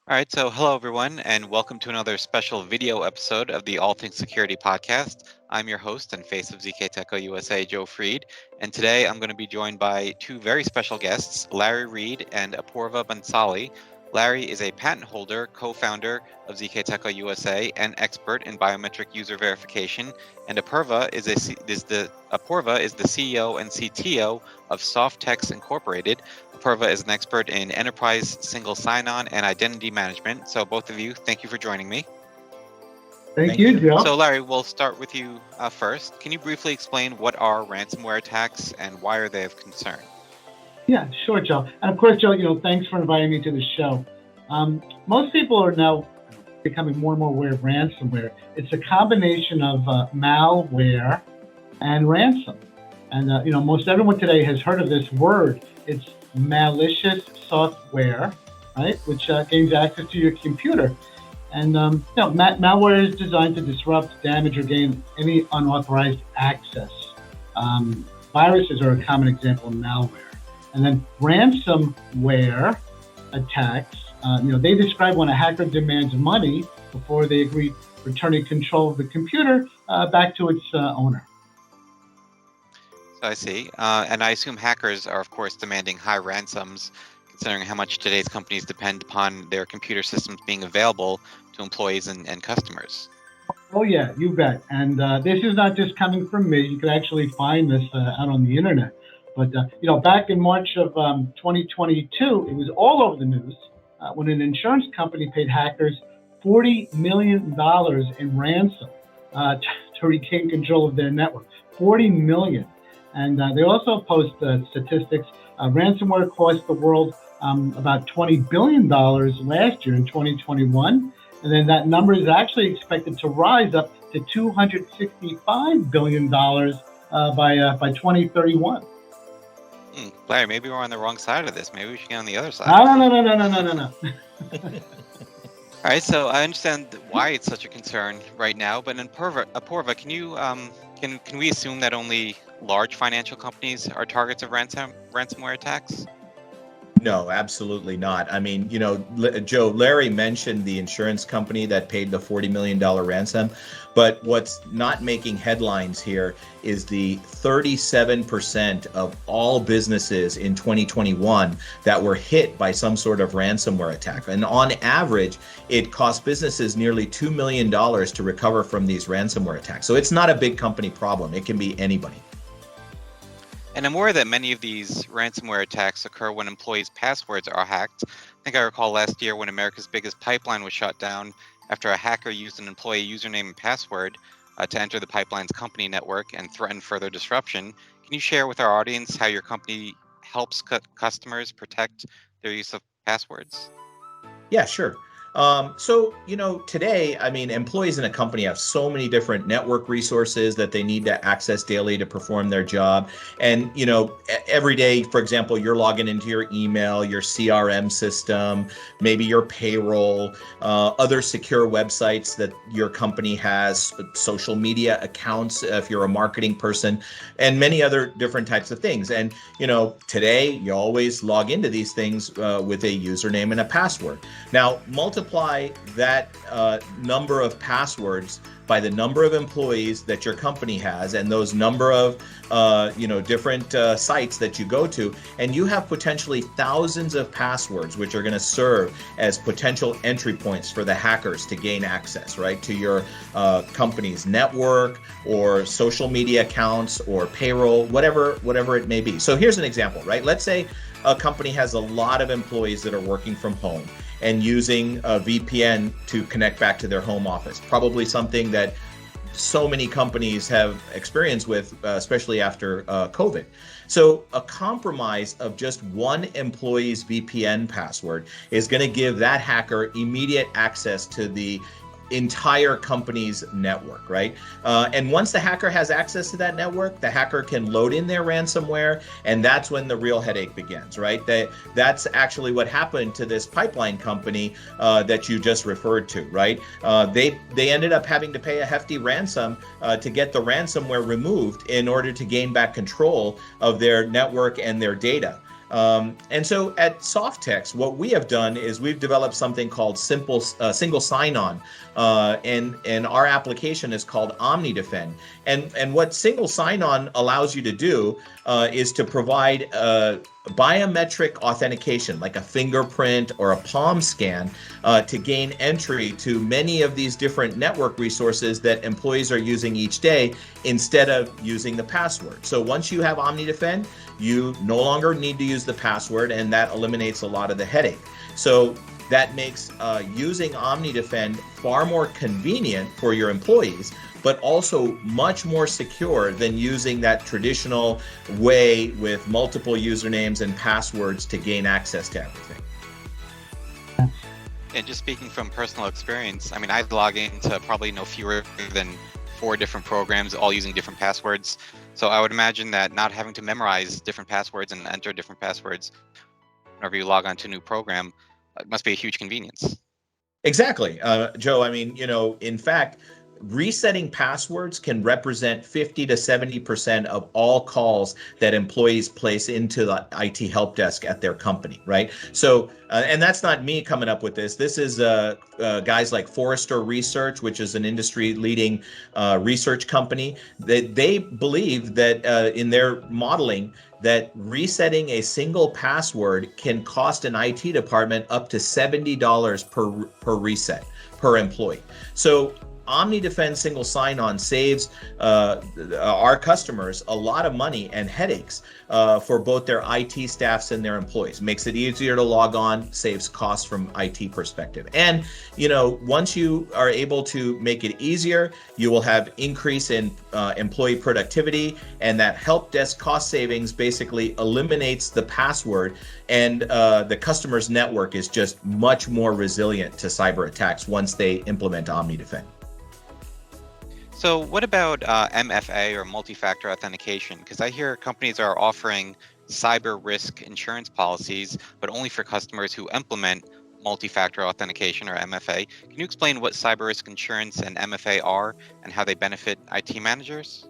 All right, so hello everyone, and welcome to another special video episode of the All Things Security podcast. I'm your host and face of ZKTeco USA, Joe Freed, and today I'm going to be joined by two very special guests, Larry Reed and Apurva Bansali. Larry is a patent holder, co-founder of ZKTeco USA, and expert in biometric user verification, and Apurva is the CEO and CTO of Softex Incorporated. Apurva is an expert in enterprise single sign-on and identity management. So both of you, thank you for joining me. Thank Thank you, you. Joe. So Larry, we'll start with you first. Can you briefly explain what are ransomware attacks and why are they of concern? Yeah, sure, Joe. And of course, Joe, thanks for inviting me to the show. Most people are now becoming more and more aware of ransomware. It's a combination of malware and ransom. And, most everyone today has heard of this word. It's malicious software, right, which gains access to your computer. And, malware is designed to disrupt, damage, or gain any unauthorized access. Viruses are a common example of malware. And then ransomware attacks, they describe when a hacker demands money before they agree returning control of the computer back to its owner. So I see. And I assume hackers are, of course, demanding high ransoms, considering how much today's companies depend upon their computer systems being available to employees and customers. Oh, yeah, you bet. And this is not just coming from me. You can actually find this out on the internet. But, back in March of 2022, it was all over the news when an insurance company paid hackers $40 million in ransom to regain control of their network. $40 million. And they also post statistics. Ransomware cost the world about $20 billion last year in 2021. And then that number is actually expected to rise up to $265 billion by 2031. Larry, maybe we're on the wrong side of this. Maybe we should get on the other side. No. All right, so I understand why it's such a concern right now, but in Apurva, can you can we assume that only large financial companies are targets of ransomware attacks? No, absolutely not. I mean, Joe, Larry mentioned the insurance company that paid the $40 million ransom, but what's not making headlines here is the 37% of all businesses in 2021 that were hit by some sort of ransomware attack. And on average, it cost businesses nearly $2 million to recover from these ransomware attacks. So it's not a big company problem. It can be anybody. And I'm aware that many of these ransomware attacks occur when employees' passwords are hacked. I think I recall last year when America's biggest pipeline was shut down after a hacker used an employee username and password to enter the pipeline's company network and threaten further disruption. Can you share with our audience how your company helps customers protect their use of passwords? Yeah, sure. Today, I mean, employees in a company have so many different network resources that they need to access daily to perform their job. And, every day, for example, you're logging into your email, your CRM system, maybe your payroll, other secure websites that your company has, social media accounts, if you're a marketing person, and many other different types of things. And, today you always log into these things with a username and a password. Now, multiply that number of passwords by the number of employees that your company has and those number of different sites that you go to, and you have potentially thousands of passwords which are going to serve as potential entry points for the hackers to gain access, right, to your company's network or social media accounts or payroll, whatever it may be. So here's an example, right? Let's say a company has a lot of employees that are working from home and using a VPN to connect back to their home office. Probably something that so many companies have experience with, especially after COVID. So a compromise of just one employee's VPN password is going to give that hacker immediate access to the entire company's network, right? And once the hacker has access to that network, the hacker can load in their ransomware, and that's when the real headache begins, right? That's actually what happened to this pipeline company that you just referred to, right? They ended up having to pay a hefty ransom to get the ransomware removed in order to gain back control of their network and their data. And so at Softex, what we have done is we've developed something called single sign-on, and our application is called OmniDefend. And what single sign-on allows you to do is to provide biometric authentication, like a fingerprint or a palm scan, to gain entry to many of these different network resources that employees are using each day instead of using the password. So once you have OmniDefend, you no longer need to use the password, and that eliminates a lot of the headache. So that makes using OmniDefend far more convenient for your employees, but also much more secure than using that traditional way with multiple usernames and passwords to gain access to everything. And just speaking from personal experience, I mean, I log into probably no fewer than 4 different programs, all using different passwords. So I would imagine that not having to memorize different passwords and enter different passwords whenever you log on to a new program must be a huge convenience. Exactly, Joe. I mean, in fact, resetting passwords can represent 50 to 70% of all calls that employees place into the IT help desk at their company, right? So, and that's not me coming up with this. This is guys like Forrester Research, which is an industry-leading research company. They believe that in their modeling, that resetting a single password can cost an IT department up to $70 per reset per employee. So OmniDefend single sign-on saves our customers a lot of money and headaches for both their IT staffs and their employees. Makes it easier to log on, saves costs from IT perspective. And once you are able to make it easier, you will have increase in employee productivity, and that help desk cost savings basically eliminates the password, and the customer's network is just much more resilient to cyber attacks once they implement OmniDefend. So what about MFA or multi-factor authentication? Because I hear companies are offering cyber risk insurance policies, but only for customers who implement multi-factor authentication or MFA. Can you explain what cyber risk insurance and MFA are and how they benefit IT managers?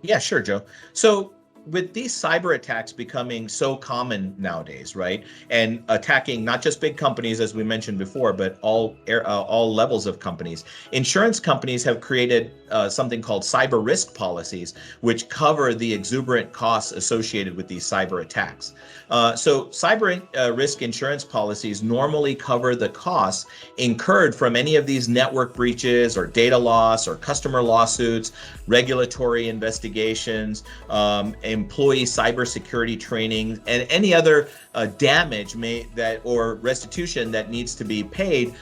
Yeah, sure, Joe. So with these cyber attacks becoming so common nowadays, right, and attacking not just big companies, as we mentioned before, but all levels of companies, insurance companies have created something called cyber risk policies, which cover the exuberant costs associated with these cyber attacks. So cyber risk insurance policies normally cover the costs incurred from any of these network breaches or data loss or customer lawsuits, regulatory investigations, employee cybersecurity training, and any other damage or restitution that needs to be paid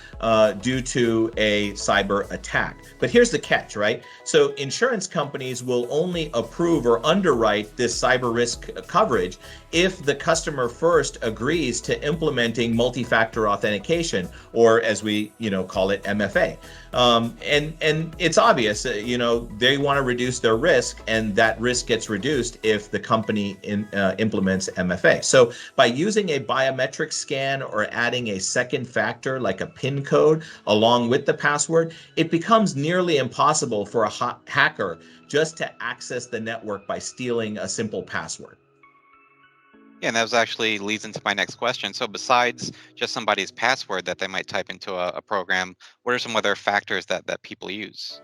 due to a cyber attack. But here's the catch, right? So insurance companies will only approve or underwrite this cyber risk coverage if the customer first agrees to implementing multi-factor authentication, or as we call it, MFA. And it's obvious, they want to reduce their risk, and that risk gets reduced if the company implements MFA. So by using a biometric scan or adding a second factor like a PIN code along with the password, it becomes nearly impossible for a hacker just to access the network by stealing a simple password. Yeah, and that was actually leads into my next question. So besides just somebody's password that they might type into a program, what are some other factors that people use?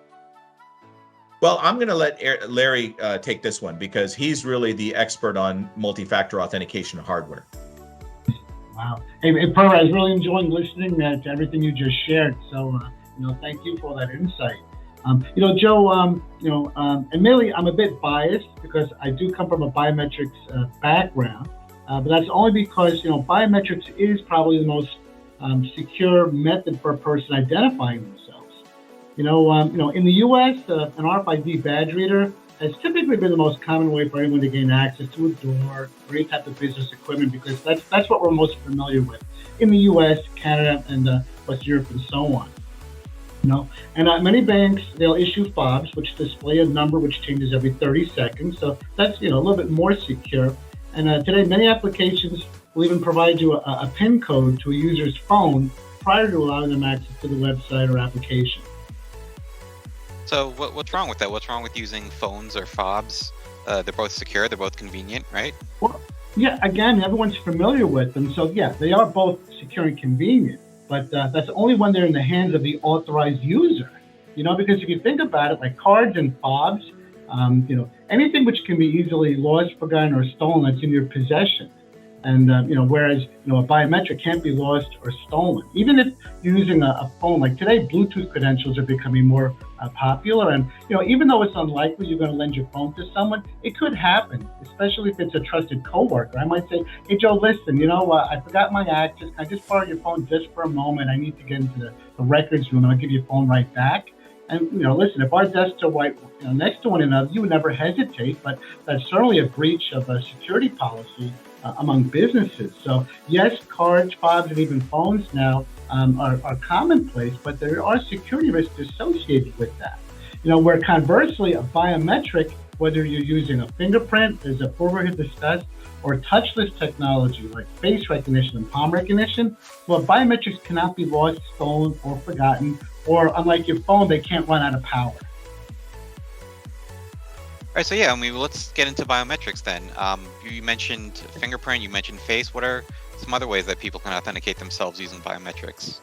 Well, I'm going to let Larry take this one because he's really the expert on multi-factor authentication hardware. Wow. Hey, Per, I was really enjoying listening to everything you just shared. So, thank you for that insight. Joe, admittedly, I'm a bit biased because I do come from a biometrics background, but that's only because, biometrics is probably the most secure method for a person identifying themselves. In the U.S., an RFID badge reader has typically been the most common way for anyone to gain access to a door or any type of business equipment because that's what we're most familiar with in the U.S., Canada, and West Europe, and so on. And many banks, they'll issue Fobs, which display a number which changes every 30 seconds. So that's a little bit more secure. And today, many applications will even provide you a PIN code to a user's phone prior to allowing them access to the website or application. So what's wrong with that? What's wrong with using phones or fobs? They're both secure, they're both convenient, right? Yeah, again, everyone's familiar with them. So, yeah, they are both secure and convenient, but that's only when they're in the hands of the authorized user. Because if you think about it, like cards and fobs, anything which can be easily lost, forgotten, or stolen that's in your possession. And whereas a biometric can't be lost or stolen, even if you're using a phone. Like today, Bluetooth credentials are becoming more popular, and even though it's unlikely you're going to lend your phone to someone, it could happen, especially if it's a trusted coworker. I might say, "Hey Joe, listen, I forgot my access. Can I just borrow your phone just for a moment? I need to get into the records room, and I'll give you your phone right back." And listen, if our desks are right next to one another, you would never hesitate. But that's certainly a breach of a security policy among businesses. So yes, cards, fobs, and even phones now are commonplace, but there are security risks associated with that. Where conversely, a biometric, whether you're using a fingerprint, as Purva had discussed, or touchless technology like face recognition and palm recognition, well, biometrics cannot be lost, stolen, or forgotten, or unlike your phone, they can't run out of power. All right, so yeah, let's get into biometrics then. You mentioned fingerprint, you mentioned face. What are some other ways that people can authenticate themselves using biometrics?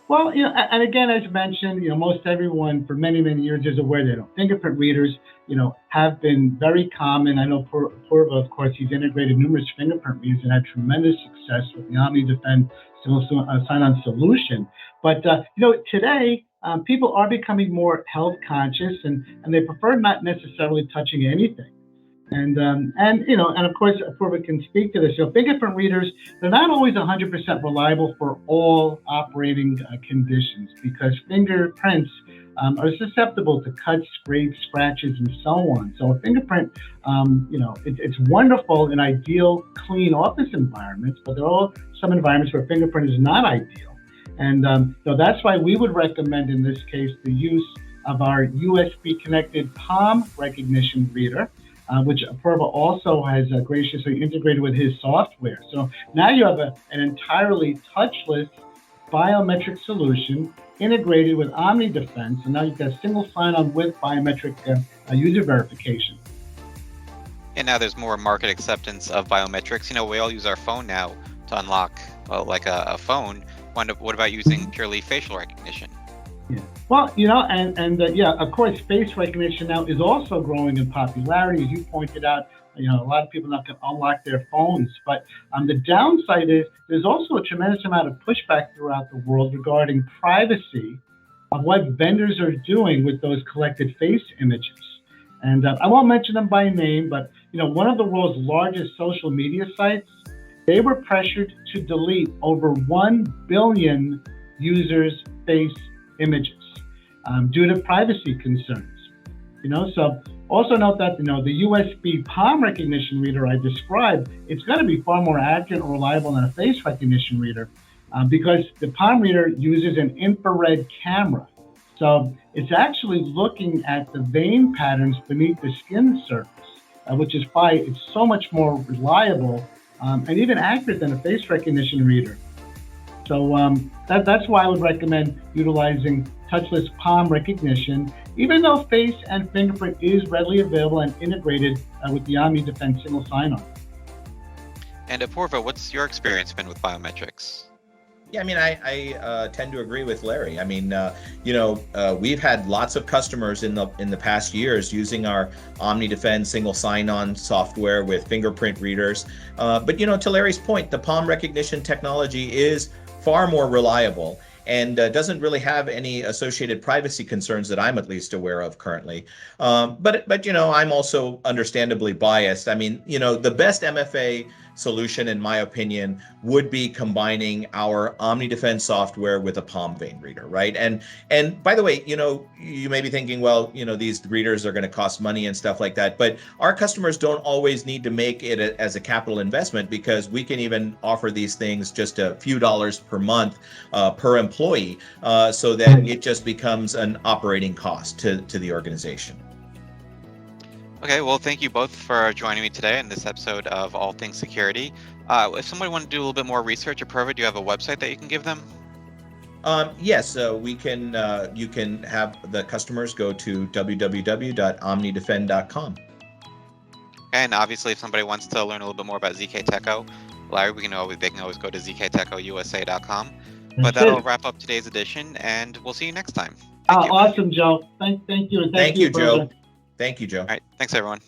Well, and again, as mentioned, most everyone for many, many years is aware that fingerprint readers, have been very common. I know Purva, of course, he's integrated numerous fingerprint readers and had tremendous success with the OmniDefend single sign-on solution. But, today, people are becoming more health conscious and they prefer not necessarily touching anything. And of course, Purva can speak to this. Fingerprint readers, they're not always 100% reliable for all operating conditions because fingerprints are susceptible to cuts, scrapes, scratches, and so on. So a fingerprint, it's wonderful in ideal, clean office environments, but there are some environments where fingerprint is not ideal. And that's why we would recommend in this case the use of our USB connected palm recognition reader. Which Purva also has graciously integrated with his software. So now you have an entirely touchless biometric solution integrated with OmniDefense, and now you've got single sign-on with biometric user verification. And now there's more market acceptance of biometrics. We all use our phone now to unlock, like a phone. What about using purely facial recognition? Yeah. Well, of course, face recognition now is also growing in popularity. As you pointed out, a lot of people not going to unlock their phones. But the downside is there's also a tremendous amount of pushback throughout the world regarding privacy of what vendors are doing with those collected face images. And I won't mention them by name, but one of the world's largest social media sites, they were pressured to delete over 1 billion users' face images due to privacy concerns. So also note that the USB palm recognition reader I described, it's going to be far more accurate and reliable than a face recognition reader because the palm reader uses an infrared camera. So it's actually looking at the vein patterns beneath the skin surface, which is why it's so much more reliable and even accurate than a face recognition reader. So that's why I would recommend utilizing touchless palm recognition, even though face and fingerprint is readily available and integrated with the OmniDefense single sign-on. And Purva, what's your experience been with biometrics? Yeah, I tend to agree with Larry. We've had lots of customers in the past years using our OmniDefend single sign-on software with fingerprint readers. But to Larry's point, the palm recognition technology is far more reliable and doesn't really have any associated privacy concerns that I'm at least aware of currently. But I'm also understandably biased. The best MFA solution, in my opinion, would be combining our OmniDefense software with a palm vein reader, right? And by the way, you may be thinking, well, these readers are going to cost money and stuff like that, but our customers don't always need to make it as a capital investment because we can even offer these things just a few dollars per month per employee, so that it just becomes an operating cost to the organization. Okay, well, thank you both for joining me today in this episode of All Things Security. If somebody wanted to do a little bit more research, Purva, do you have a website that you can give them? Yes, we can. You can have the customers go to www.omnidefend.com. And obviously, if somebody wants to learn a little bit more about ZKTeco, Larry, they can always go to zktecousa.com. But that'll wrap up today's edition, and we'll see you next time. Thank you. Awesome, Joe. Thank you. And thank you, Joe. brother. Thank you, Joe. All right. Thanks, everyone.